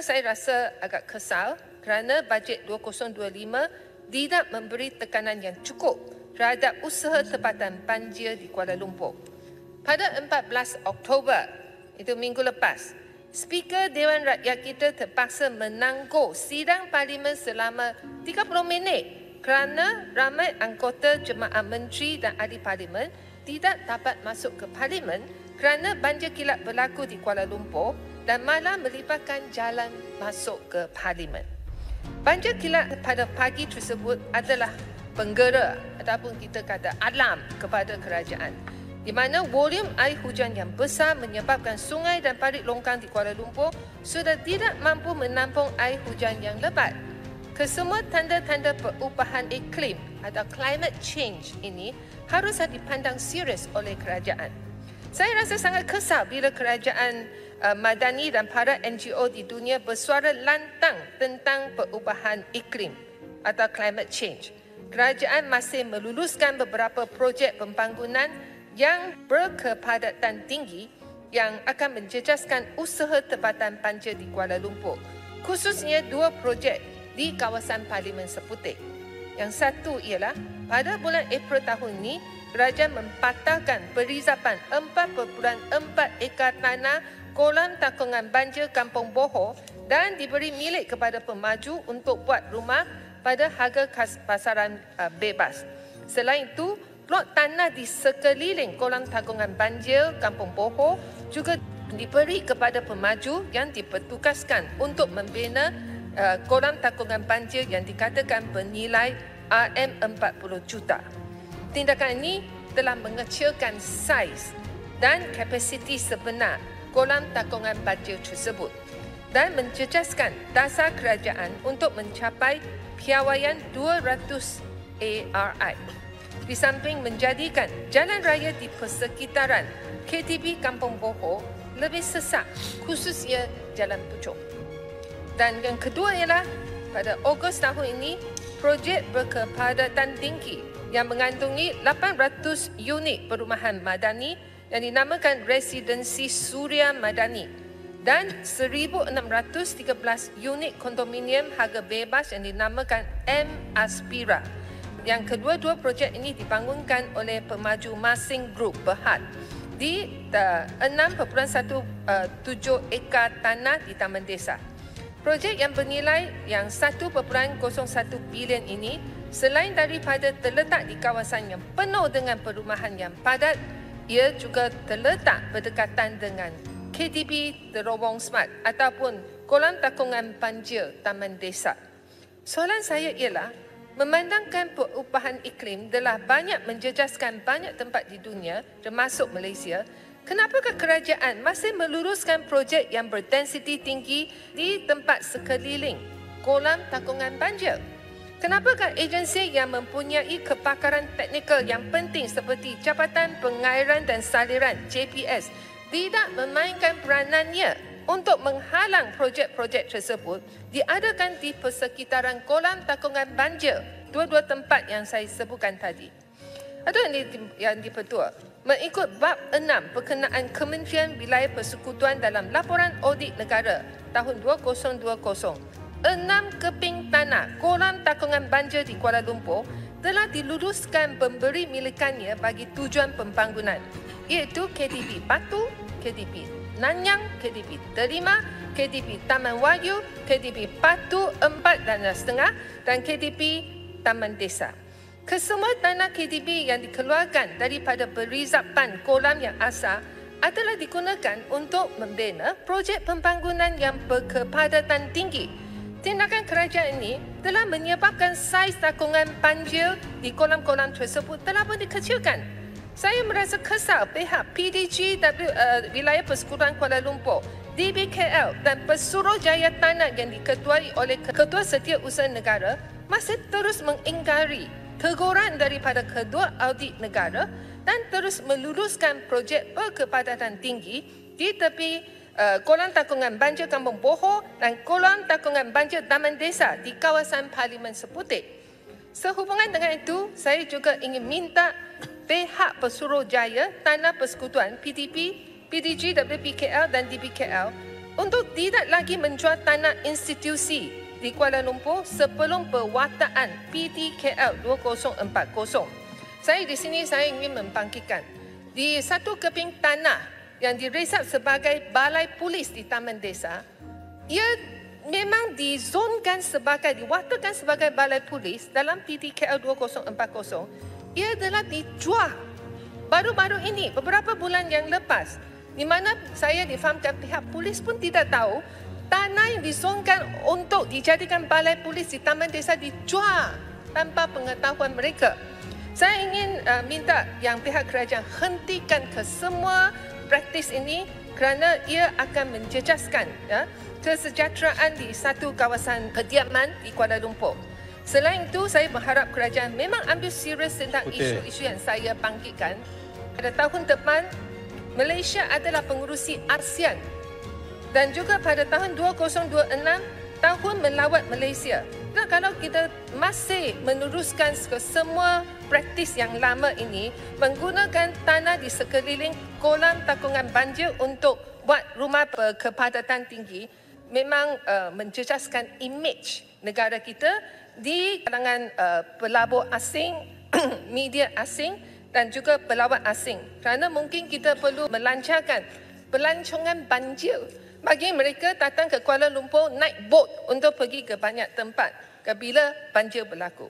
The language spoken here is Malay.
Saya rasa agak kesal kerana bajet 2025 tidak memberi tekanan yang cukup terhadap usaha tempatan banjir di Kuala Lumpur. Pada 14 Oktober, itu minggu lepas, Speaker Dewan Rakyat kita terpaksa menangguh sidang parlimen selama 30 minit kerana ramai anggota jemaah menteri dan ahli parlimen tidak dapat masuk ke parlimen kerana banjir kilat berlaku di Kuala Lumpur dan malah melibatkan jalan masuk ke parlimen. Banjir kilat pada pagi tersebut adalah penggera ataupun kita kata alarm kepada kerajaan, di mana volume air hujan yang besar menyebabkan sungai dan parit longkang di Kuala Lumpur sudah tidak mampu menampung air hujan yang lebat. Kesemua tanda-tanda perubahan iklim atau climate change ini harus dipandang serius oleh kerajaan. Saya rasa sangat kesal bila kerajaan madani dan para NGO di dunia bersuara lantang tentang perubahan iklim atau climate change. Kerajaan masih meluluskan beberapa projek pembangunan yang berkepadatan tinggi yang akan menjejaskan usaha tempatan banjir di Kuala Lumpur, khususnya 2 projek di kawasan Parlimen Seputih. Yang satu ialah pada bulan April tahun ini, kerajaan mempatahkan perizapan 4.4 ekar tanah kolam takungan banjir Kampung Boho dan diberi milik kepada pemaju untuk buat rumah pada harga pasaran bebas. Selain itu, plot tanah di sekeliling kolam takungan banjir Kampung Boho juga diberi kepada pemaju yang dipertugaskan untuk membina kolam takungan banjir yang dikatakan bernilai RM40 juta. Tindakan ini telah mengecilkan saiz dan kapasiti sebenar kolam takungan banjir tersebut dan menjejaskan dasar kerajaan untuk mencapai piawaian 200 ARI. Di samping menjadikan jalan raya di persekitaran KTB Kampung Boho lebih sesak, khususnya Jalan Pucuk. Dan yang kedua ialah pada Ogos tahun ini, projek berkepadatan tinggi yang mengandungi 800 unit perumahan madani yang dinamakan Residensi Suria Madani dan 1,613 unit kondominium harga bebas yang dinamakan M Aspira. Yang kedua-dua projek ini dibangunkan oleh pemaju Masing Group Berhad di 6.17 ekar tanah di Taman Desa. Projek yang bernilai yang 1.01 bilion ini selain daripada terletak di kawasan yang penuh dengan perumahan yang padat, ia juga terletak berdekatan dengan KTB Terowong Smart ataupun kolam takungan banjir Taman Desa. Soalan saya ialah, memandangkan perubahan iklim telah banyak menjejaskan banyak tempat di dunia termasuk Malaysia, kenapakah kerajaan masih meluruskan projek yang berdensiti tinggi di tempat sekeliling kolam takungan banjir? Kenapakah agensi yang mempunyai kepakaran teknikal yang penting seperti Jabatan Pengairan dan Saliran JPS tidak memainkan peranannya untuk menghalang projek-projek tersebut diadakan di persekitaran kolam takungan banjir dua-dua tempat yang saya sebutkan tadi? Atau yang dipertua, mengikut bab 6 berkenaan Kementerian Wilayah Persekutuan dalam Laporan Audit Negara tahun 2020, 6 keping tanah kolam takungan banjir di Kuala Lumpur telah diluruskan pemberi milikannya bagi tujuan pembangunan, iaitu KTB Batu, KTB Nanyang, KTB Delima, KTB Taman Wahyu, KTB Batu 4.5 dan KTB Taman Desa. Kesemua tanah KTB yang dikeluarkan daripada berizapan kolam yang asal adalah digunakan untuk membina projek pembangunan yang berkepadatan tinggi. Tindakan kerajaan ini telah menyebabkan saiz takungan banjir di kolam-kolam tersebut telah pun dikecilkan. Saya merasa kesal pihak PDG Wilayah Persekutuan Kuala Lumpur, DBKL dan Pesuruhjaya Tanah yang diketuai oleh Ketua Setiausaha Negara masih terus mengingkari teguran daripada Kedua Audit Negara dan terus meluruskan projek berkepadatan tinggi di tepi kolam takungan banjir Kampung Boho dan kolam takungan banjir Taman Desa di kawasan Parlimen Seputih. Sehubungan dengan itu, saya juga ingin minta pihak Pesuruhjaya Tanah Persekutuan PTP, PDG WPKL dan DBKL untuk tidak lagi menjual tanah institusi di Kuala Lumpur sebelum perwataan PTKL 2040. Saya di sini saya ingin membangkitkan di satu keping tanah yang diresap sebagai balai polis di Taman Desa, ia memang dizonkan sebagai, diwakilkan sebagai balai polis dalam PTKL 2040. Ia adalah dijual baru-baru ini, beberapa bulan yang lepas, di mana saya difahamkan pihak polis pun tidak tahu tanah yang dizonkan untuk dijadikan balai polis di Taman Desa dijual tanpa pengetahuan mereka. Saya ingin minta yang pihak kerajaan hentikan kesemua praktis ini kerana ia akan menjejaskan kesejahteraan di satu kawasan kediaman di Kuala Lumpur. Selain itu, saya berharap kerajaan memang ambil serius tentang isu-isu yang saya bangkitkan. Pada tahun depan, Malaysia adalah pengerusi ASEAN dan juga pada tahun 2026, tahun melawat Malaysia. Dan kalau kita masih meneruskan semua praktis yang lama ini, menggunakan tanah di sekeliling kolam takungan banjir untuk buat rumah berkepadatan tinggi, memang menjejaskan imej negara kita di kalangan pelabur asing, media asing dan juga pelawat asing. Kerana mungkin kita perlu melancarkan pelancongan banjir bagi mereka datang ke Kuala Lumpur naik bot untuk pergi ke banyak tempat bila banjir berlaku.